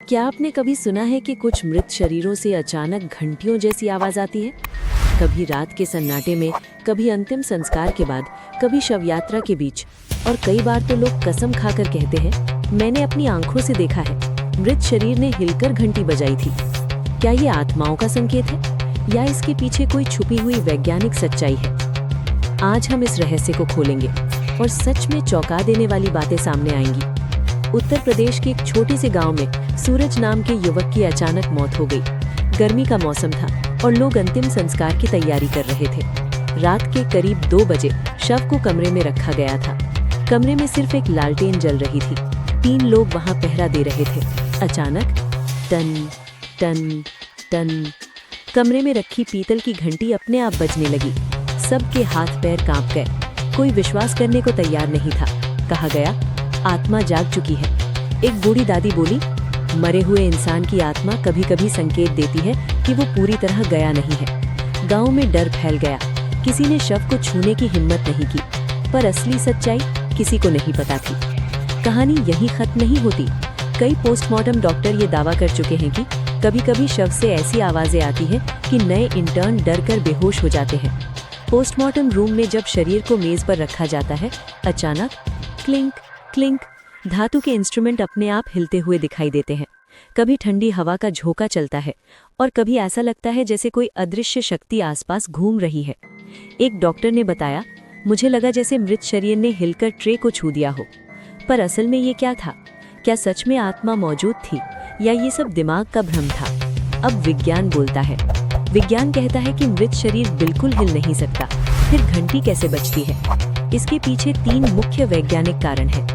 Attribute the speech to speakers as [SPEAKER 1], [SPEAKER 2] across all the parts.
[SPEAKER 1] क्या आपने कभी सुना है कि कुछ मृत शरीरों से अचानक घंटियों जैसी आवाज आती है? कभी रात के सन्नाटे में, कभी अंतिम संस्कार के बाद, कभी शव यात्रा के बीच, और कई बार तो लोग कसम खाकर कहते हैं, मैंने अपनी आंखों से देखा है, मृत शरीर ने हिलकर घंटी बजाई थी। क्या ये आत्माओं का संकेत है या इसके पीछे कोई छुपी हुई वैज्ञानिक सच्चाई है? आज हम इस रहस्य को खोलेंगे और सच में चौंका देने वाली बातें सामने आएंगी। उत्तर प्रदेश के एक छोटे से गांव में सूरज नाम के युवक की अचानक मौत हो गई। गर्मी का मौसम था और लोग अंतिम संस्कार की तैयारी कर रहे थे। रात के करीब 2 बजे शव को कमरे में रखा गया था। कमरे में सिर्फ एक लालटेन जल रही थी। 3 लोग वहां पहरा दे रहे थे। अचानक टन टन टन कमरे में रखी पीतल की घंटी अपने आप बजने लगी। सबके हाथ पैर कांप गए। कोई विश्वास करने को तैयार नहीं था। कहा गया, आत्मा जाग चुकी है। एक बूढ़ी दादी बोली, मरे हुए इंसान की आत्मा कभी कभी संकेत देती है कि वो पूरी तरह गया नहीं है। गांव में डर फैल गया। किसी ने शव को छूने की हिम्मत नहीं की, पर असली सच्चाई किसी को नहीं पता थी। कहानी यहीं खत्म नहीं होती। कई पोस्टमार्टम डॉक्टर ये दावा कर चुके हैं कि कभी कभी शव से ऐसी आवाजें आती हैं कि नए इंटर्न डर कर बेहोश हो जाते हैं। पोस्टमार्टम रूम में जब शरीर को मेज पर रखा जाता है, अचानक क्लिंक क्लिंक धातु के इंस्ट्रूमेंट अपने आप हिलते हुए दिखाई देते हैं। कभी ठंडी हवा का झोंका चलता है और कभी ऐसा लगता है जैसे कोई अदृश्य शक्ति आसपास घूम रही है। एक डॉक्टर ने बताया, मुझे लगा जैसे मृत शरीर ने हिलकर ट्रे को छू दिया हो। पर असल में ये क्या था? क्या सच में आत्मा मौजूद थी या ये सब दिमाग का भ्रम था? अब विज्ञान बोलता है। विज्ञान कहता है कि मृत शरीर बिल्कुल हिल नहीं सकता। फिर घंटी कैसे बजती है? इसके पीछे 3 मुख्य वैज्ञानिक कारण हैं।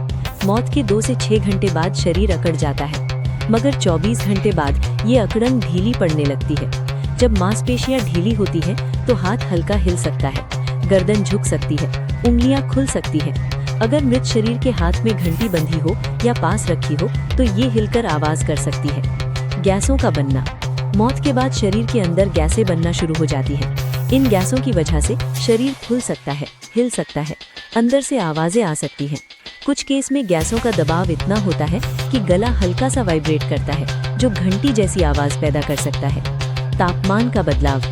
[SPEAKER 1] मौत के 2 से 6 घंटे बाद शरीर अकड़ जाता है, मगर 24 घंटे बाद ये अकड़न ढीली पड़ने लगती है। जब मांसपेशियां ढीली होती हैं, तो हाथ हल्का हिल सकता है, गर्दन झुक सकती है, उंगलियां खुल सकती हैं। अगर मृत शरीर के हाथ में घंटी बंधी हो या पास रखी हो, तो ये हिलकर आवाज कर सकती है। गैसों का बनना। मौत के बाद शरीर के अंदर गैसें बनना शुरू हो जाती हैं। इन गैसों की वजह से शरीर फूल सकता है, हिल सकता है, अंदर से आवाजें आ सकती हैं। कुछ केस में गैसों का दबाव इतना होता है कि गला हल्का सा वाइब्रेट करता है, जो घंटी जैसी आवाज पैदा कर सकता है। तापमान का बदलाव।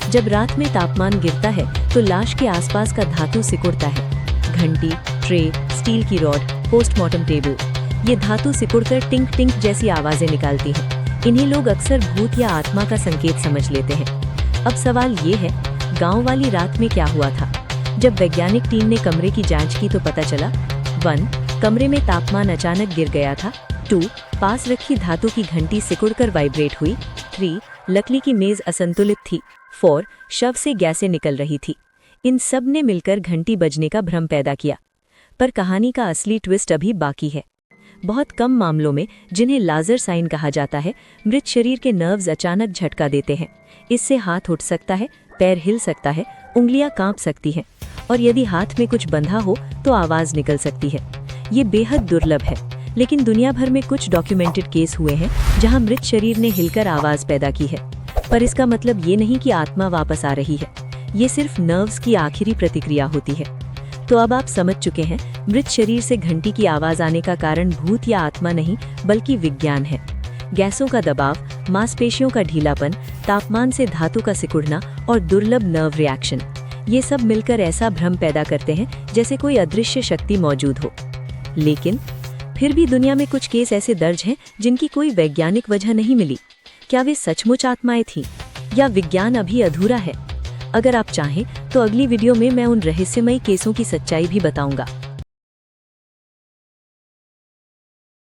[SPEAKER 1] जब रात में तापमान गिरता है तो लाश के आसपास का धातु सिकुड़ता है। घंटी, ट्रे, स्टील की रॉड, पोस्टमार्टम टेबल, ये धातु सिकुड़कर टिंक टिंक जैसी आवाजें निकालती हैं। इन्हीं लोग अक्सर भूत या आत्मा का संकेत समझ लेते हैं। अब सवाल ये है, गाँव वाली रात में क्या हुआ था? जब वैज्ञानिक टीम ने कमरे की जांच की तो पता चला, 1. कमरे में तापमान अचानक गिर गया था। 2. पास रखी धातु की घंटी सिकुड़कर वाइब्रेट हुई। 3. लकड़ी की मेज असंतुलित थी। 4. शव से गैसें निकल रही थी। इन सब ने मिलकर घंटी बजने का भ्रम पैदा किया। पर कहानी का असली ट्विस्ट अभी बाकी है। बहुत कम मामलों में, जिन्हें लाजर साइन कहा जाता है, मृत शरीर के नर्व्स अचानक झटका देते हैं। इससे हाथ उठ सकता है, पैर हिल सकता है, उंगलियां कांप सकती हैं, और यदि हाथ में कुछ बंधा हो तो आवाज निकल सकती है। ये बेहद दुर्लभ है, लेकिन दुनिया भर में कुछ डॉक्यूमेंटेड केस हुए हैं जहां मृत शरीर ने हिलकर आवाज पैदा की है। पर इसका मतलब ये नहीं कि आत्मा वापस आ रही है। ये सिर्फ नर्व्स की आखिरी प्रतिक्रिया होती है। तो अब आप समझ चुके हैं, मृत शरीर से घंटी की आवाज आने का कारण भूत या आत्मा नहीं, बल्कि विज्ञान है। गैसों का दबाव, मांसपेशियों का ढीलापन, तापमान से धातु का सिकुड़ना और दुर्लभ नर्व रिएक्शन, ये सब मिलकर ऐसा भ्रम पैदा करते हैं जैसे कोई अदृश्य शक्ति मौजूद हो। लेकिन फिर भी दुनिया में कुछ केस ऐसे दर्ज हैं जिनकी कोई वैज्ञानिक वजह नहीं मिली। क्या वे सचमुच आत्माएं थीं या विज्ञान अभी अधूरा है? अगर आप चाहें तो अगली वीडियो में मैं उन रहस्यमयी केसों की सच्चाई भी बताऊंगा।